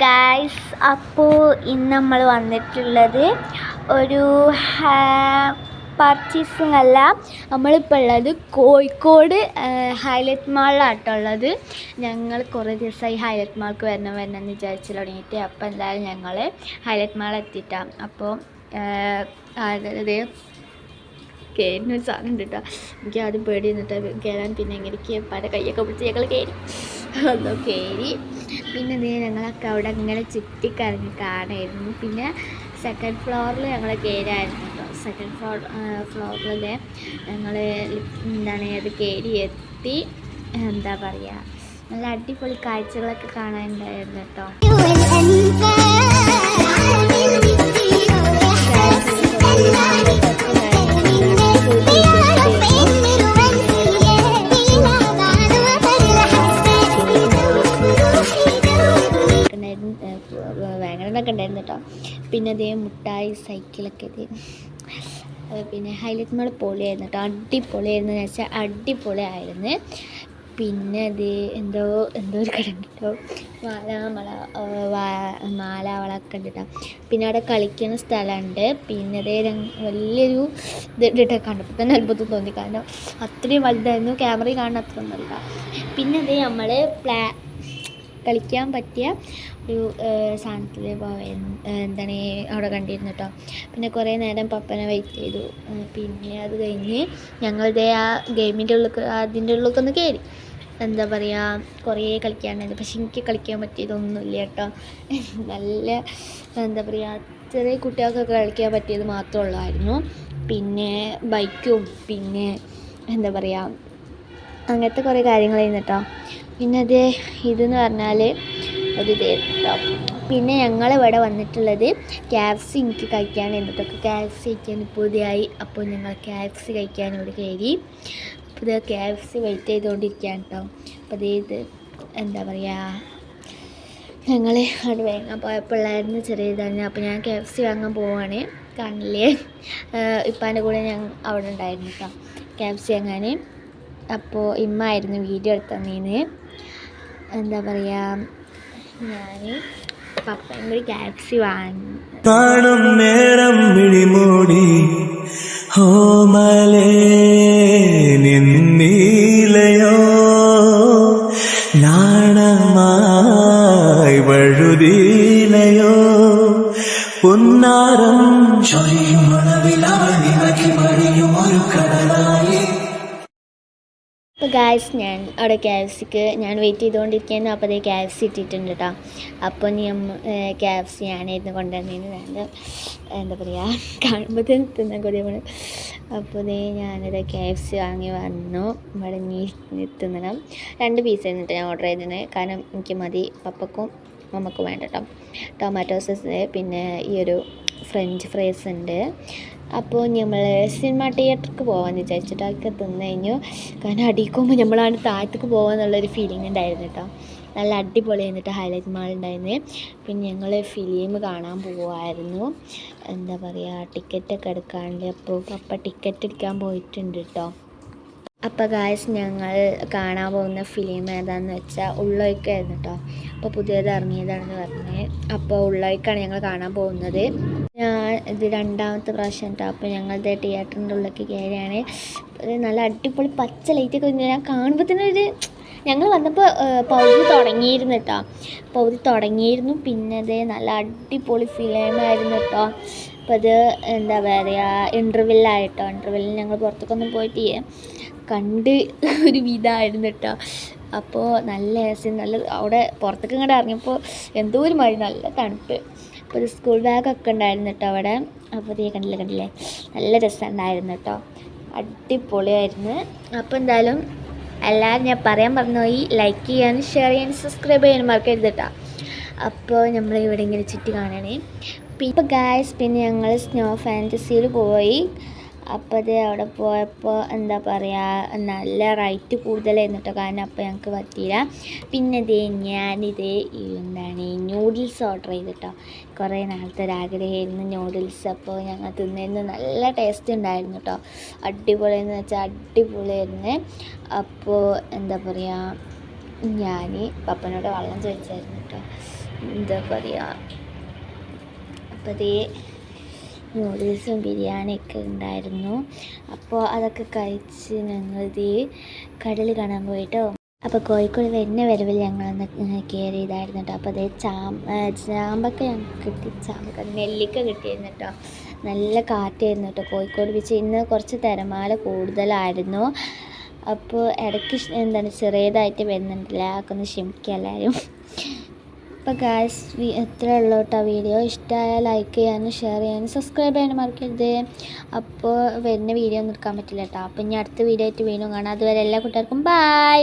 Guys, അപ്പോൾ ഇന്ന് നമ്മൾ വന്നിട്ടുള്ളത് ഒരു പർച്ചേസിങ് അല്ല. നമ്മളിപ്പോൾ ഉള്ളത് കോഴിക്കോട് ഹൈലൈറ്റ് മാളിലാട്ടുള്ളത്. ഞങ്ങൾ കുറേ ദിവസമായി ഹൈലൈറ്റ് മാൾക്ക് വരണമെന്ന് വിചാരിച്ചു തുടങ്ങിയിട്ട്. അപ്പോൾ എന്തായാലും ഞങ്ങൾ ഹൈലൈറ്റ് മാൾ എത്തിയിട്ടാണ്. അപ്പോൾ അതായത് കയറിനൊരു സാധനം ഉണ്ട് കേട്ടോ. എനിക്ക് ആദ്യം പേടി നിന്നിട്ട് കയറാൻ, പിന്നെ എനിക്ക് പല കൈയൊക്കെ പിടിച്ച് ഞങ്ങൾ കയറി അതോ കയറി. പിന്നെ ഞങ്ങളൊക്കെ അവിടെ ഇങ്ങനെ ചുറ്റിക്കറങ്ങി കാണായിരുന്നു. പിന്നെ സെക്കൻഡ് ഫ്ലോറിൽ ഞങ്ങൾ കയറായിരുന്നു കേട്ടോ. സെക്കൻഡ് ഫ്ലോറിൽ ഞങ്ങൾ അത് കയറി എത്തി. എന്താ പറയുക, നല്ല അടിപൊളി കാഴ്ചകളൊക്കെ കാണാനുണ്ടായിരുന്നു കേട്ടോ. വേങ്ങനൊക്കെ ഉണ്ടായിരുന്നു കേട്ടോ. പിന്നെ അതേ മുട്ടായി സൈക്കിളൊക്കെ പിന്നെ ഹൈലൈറ്റ് മാൾ പൊളിയായിരുന്നു കേട്ടോ. അടിപൊളിയായിരുന്നു എന്ന് വെച്ചാൽ അടിപൊളിയായിരുന്നു. പിന്നെ അത് എന്തോ ഒരു കട ഉണ്ട് കേട്ടോ. മാലാവളൊക്കെ ഉണ്ട് കേട്ടോ. പിന്നെ അവിടെ കളിക്കുന്ന സ്ഥലമുണ്ട്. പിന്നെ അതേ വലിയൊരു ഇതിട്ട് കണ്ടപ്പോൾ തന്നെ അത്ഭുതം തോന്നി, കാരണം അത്രയും വലുതായിരുന്നു. ക്യാമറയിൽ കാണുന്ന അത്ര ഒന്നുമല്ല. പിന്നെ അതേ നമ്മൾ കളിക്കാൻ പറ്റിയ ഒരു സാധനത്തിൽ എന്താണ് അവിടെ കണ്ടിരുന്നു കേട്ടോ. പിന്നെ കുറേ നേരം പപ്പനെ വെയിറ്റ് ചെയ്തു. പിന്നെ അത് കഴിഞ്ഞ് ഞങ്ങളിതേ ആ ഗെയിമിൻ്റെ അതിൻ്റെ ഉള്ളിലേക്കൊന്ന് കയറി. എന്താ പറയുക, കുറേ കളിക്കാനുണ്ടായിരുന്നു. പക്ഷെ എനിക്ക് കളിക്കാൻ പറ്റിയതൊന്നുമില്ല കേട്ടോ. നല്ല എന്താ പറയുക, ചെറിയ കുട്ടികൾക്കൊക്കെ കളിക്കാൻ പറ്റിയത് മാത്രമേ ഉള്ളായിരുന്നു. പിന്നെ ബൈക്കും പിന്നെ എന്താ പറയുക, അങ്ങനത്തെ കുറേ കാര്യങ്ങളായിരുന്നു കേട്ടോ. പിന്നെ അത് ഇതെന്ന് പറഞ്ഞാൽ ഒരു ഇതായിരുന്നു കേട്ടോ. പിന്നെ ഞങ്ങളിവിടെ വന്നിട്ടുള്ളത് KFC എനിക്ക് കഴിക്കാനായിരുന്നു കേട്ടോ. KFC കഴിക്കാൻ പൂതിയായി. അപ്പോൾ ഞങ്ങൾ KFC കഴിക്കാൻ ഇവിടെ കയറി. അപ്പോൾ ഇത് KFC വെയിറ്റ് ചെയ്തുകൊണ്ടിരിക്കുകയാണ് കേട്ടോ. അപ്പോൾ ഇത് എന്താ പറയുക, ഞങ്ങൾ അവിടെ വാങ്ങാൻ പോയപ്പോഴായിരുന്നു ചെറിയ ഇതായിരുന്നു. അപ്പോൾ ഞാൻ KFC വാങ്ങാൻ പോവുകയാണ്. കാണില്ലേ, ഇപ്പാൻ്റെ കൂടെ ഞാൻ അവിടെ ഉണ്ടായിരുന്നു കേട്ടോ KFC വാങ്ങാൻ. അപ്പോൾ ഇമ്മായിരുന്നു വീഡിയോ എടുത്തന്നീന്ന്. എന്താ പറയുക, ഞാൻ പപ്പയും കൂടി KFC വാങ്ങി. കാണും നേരം വിളിമൂടി ഹോമലേ നിന്നീലയോ നാണമായി വഴുതീലയോ പൊന്നാരം ചൊരിയും മണവിലായി മറിയും ഒരു കടലായി. അപ്പോൾ ഗായ്സ്, ഞാൻ അവിടെ KFCക്ക് ഞാൻ വെയിറ്റ് ചെയ്തുകൊണ്ടിരിക്കുന്നു. അപ്പോൾ അതേ KFC ഇട്ടിട്ടുണ്ട് കേട്ടോ. അപ്പോൾ ഞാൻ KFC ഞാനായിരുന്നു കൊണ്ടുവന്നിരുന്നത്. എന്താ പറയുക, കാണുമ്പോഴത്തേന് തിന്നാൻ കൊതിയാണ്. അപ്പോൾ അതേ ഞാനത് KFC വാങ്ങി വന്നു. ഇവിടെ തിന്നണം. 2 പീസ് ആയിരുന്നു ഞാൻ ഓർഡർ ചെയ്തത്, കാരണം എനിക്ക് മതി, പപ്പക്കും മമ്മക്കും വേണ്ട കേട്ടോ. ടൊമാറ്റോ സോസ് പിന്നെ ഈ ഒരു ഫ്രഞ്ച് ഫ്രൈസ് ഉണ്ട്. അപ്പോൾ നമ്മൾ സിനിമ തിയേറ്റർക്ക് പോകാമെന്ന് വിചാരിച്ചിട്ട് അതൊക്കെ തിന്നു കഴിഞ്ഞു. കാരണം അടിക്കുമ്പോൾ നമ്മളാണ് താഴത്തേക്ക് പോകാമെന്നുള്ളൊരു ഫീലിംഗ് ഉണ്ടായിരുന്നു കേട്ടോ. നല്ല അടിപൊളി എന്നിട്ട് ഹൈലൈറ്റ് മാൾ ഉണ്ടായിരുന്നു. പിന്നെ ഞങ്ങൾ ഫിലിം കാണാൻ പോകുമായിരുന്നു. എന്താ പറയുക, ടിക്കറ്റൊക്കെ എടുക്കാണ്ട്. അപ്പോൾ പപ്പ ടിക്കറ്റ് എടുക്കാൻ പോയിട്ടുണ്ട് കേട്ടോ. അപ്പോൾ ഗായ്സ്, ഞങ്ങൾ കാണാൻ പോകുന്ന ഫിലിം ഏതാണെന്ന് വെച്ചാൽ ഉള്ളൊഴുക്കായിരുന്നു കേട്ടോ. അപ്പോൾ പുതിയത് ഇറങ്ങിയതാണെന്ന് പറഞ്ഞ്. അപ്പോൾ ഉള്ളൊഴുക്കാണ് ഞങ്ങൾ കാണാൻ പോകുന്നത്. ഇത് 2ാമത്തെ പ്രാവശ്യം കേട്ടോ. അപ്പോൾ ഞങ്ങളുടെ തിയേറ്ററിൻ്റെ ഉള്ളിലേക്ക് കയറിയാണ്. നല്ല അടിപൊളി പച്ച ലൈറ്റൊക്കെ ഞാൻ കാണുമ്പോൾ തന്നെ ഞങ്ങൾ വന്നപ്പോൾ പകുതി തുടങ്ങിയിരുന്നു കേട്ടോ. പകുതി തുടങ്ങിയിരുന്നു. പിന്നെ അത് നല്ല അടിപൊളി ഫിലിമായിരുന്നു കേട്ടോ. അപ്പോൾ അത് എന്താ പറയുക, ഇൻ്റർവെല്ലായിട്ടോ. ഇൻ്റർവെല്ലിൽ ഞങ്ങൾ പുറത്തേക്കൊന്നും പോയിട്ട് കണ്ട് ഒരു വിധമായിരുന്നു കേട്ടോ. അപ്പോൾ നല്ല രസം, നല്ല അവിടെ പുറത്തേക്ക് ഇങ്ങോട്ട് ഇറങ്ങിയപ്പോൾ എന്തോ ഒരു മഴ, നല്ല തണുപ്പ്. അപ്പോൾ ഒരു സ്കൂൾ ബാഗൊക്കെ ഉണ്ടായിരുന്നു കേട്ടോ അവിടെ. അപ്പോൾ ഇതേ കണ്ടില്ലേ, നല്ല രസമുണ്ടായിരുന്നു കേട്ടോ. അടിപൊളിയായിരുന്നു. അപ്പോൾ എന്തായാലും എല്ലാവരും, ഞാൻ പറയാൻ മറന്നുപോയി, ലൈക്ക് ചെയ്യാനും ഷെയർ ചെയ്യാനും സബ്സ്ക്രൈബ് ചെയ്യാനും മറക്കരുത് കേട്ടോ. അപ്പോൾ നമ്മൾ ഇവിടെ ഇങ്ങനെ ചുറ്റി കാണണേ. ഇപ്പോൾ ഗായ്സ്, പിന്നെ ഞങ്ങൾ സ്നോ ഫാൻറ്റസിയിൽ പോയി. അപ്പോൾ അത് അവിടെ പോയപ്പോൾ എന്താ പറയുക, നല്ല റേറ്റ് കൂടുതലായിരുന്നു കേട്ടോ. കാരണം അപ്പോൾ ഞങ്ങൾക്ക് പറ്റിയില്ല. പിന്നെ ഞാനിത് ന്യൂഡിൽസ് ഓർഡർ ചെയ്തിട്ടോ. കുറേ നാളത്തെ ഒരാഗ്രഹമായിരുന്നു ന്യൂഡിൽസ്. അപ്പോൾ ഞങ്ങൾ തിന്നിരുന്നു, നല്ല ടേസ്റ്റ് ഉണ്ടായിരുന്നു കേട്ടോ. അടിപൊളിയെന്ന് വെച്ചാൽ അടിപൊളിയായിരുന്നു. അപ്പോൾ എന്താ പറയുക, ഞാൻ പപ്പനോട് വെള്ളം ചോദിച്ചായിരുന്നു കേട്ടോ. എന്താ പറയുക, അപ്പോൾ അതേ നൂഡിൽസും ബിരിയാണിയൊക്കെ ഉണ്ടായിരുന്നു. അപ്പോൾ അതൊക്കെ കഴിച്ച് ഞങ്ങൾ ഇതേ കടൽ കാണാൻ പോയിട്ടോ. അപ്പോൾ കോഴിക്കോട് വരുന്ന വരവിൽ ഞങ്ങളൊന്ന് കയറിയതായിരുന്നു കേട്ടോ. അപ്പോൾ അതേ ചാമ്പക്ക ഞങ്ങൾക്ക് കിട്ടി, ചാമ്പക്ക നെല്ലിക്ക കിട്ടിയിരുന്നു കേട്ടോ. നല്ല കാറ്റായിരുന്നു കേട്ടോ കോഴിക്കോട് ബീച്ച്. ഇന്ന് കുറച്ച് തിരമാല കൂടുതലായിരുന്നു. അപ്പോൾ ഇടയ്ക്ക് ചെറിയതായിട്ട് വരുന്നുണ്ടല്ലേ, അതൊക്കെ ഒന്ന് ക്ഷമിക്കുക എല്ലാവരും. അപ്പോൾ ഗായ്സ് എത്ര ഉള്ളൂ കേട്ടോ വീഡിയോ. ഇഷ്ടമായാൽ ലൈക്ക് ചെയ്യാനും ഷെയർ ചെയ്യാനും സബ്സ്ക്രൈബ് ചെയ്യാനും മറക്കരുത്. അപ്പോൾ വരുന്ന വീഡിയോ ഒന്നും എടുക്കാൻ പറ്റില്ല കേട്ടോ. അപ്പോൾ ഇനി അടുത്ത വീഡിയോ ആയിട്ട് വീണ്ടും കാണാം. അതുവരെ എല്ലാ കൂട്ടുകാർക്കും ബൈ.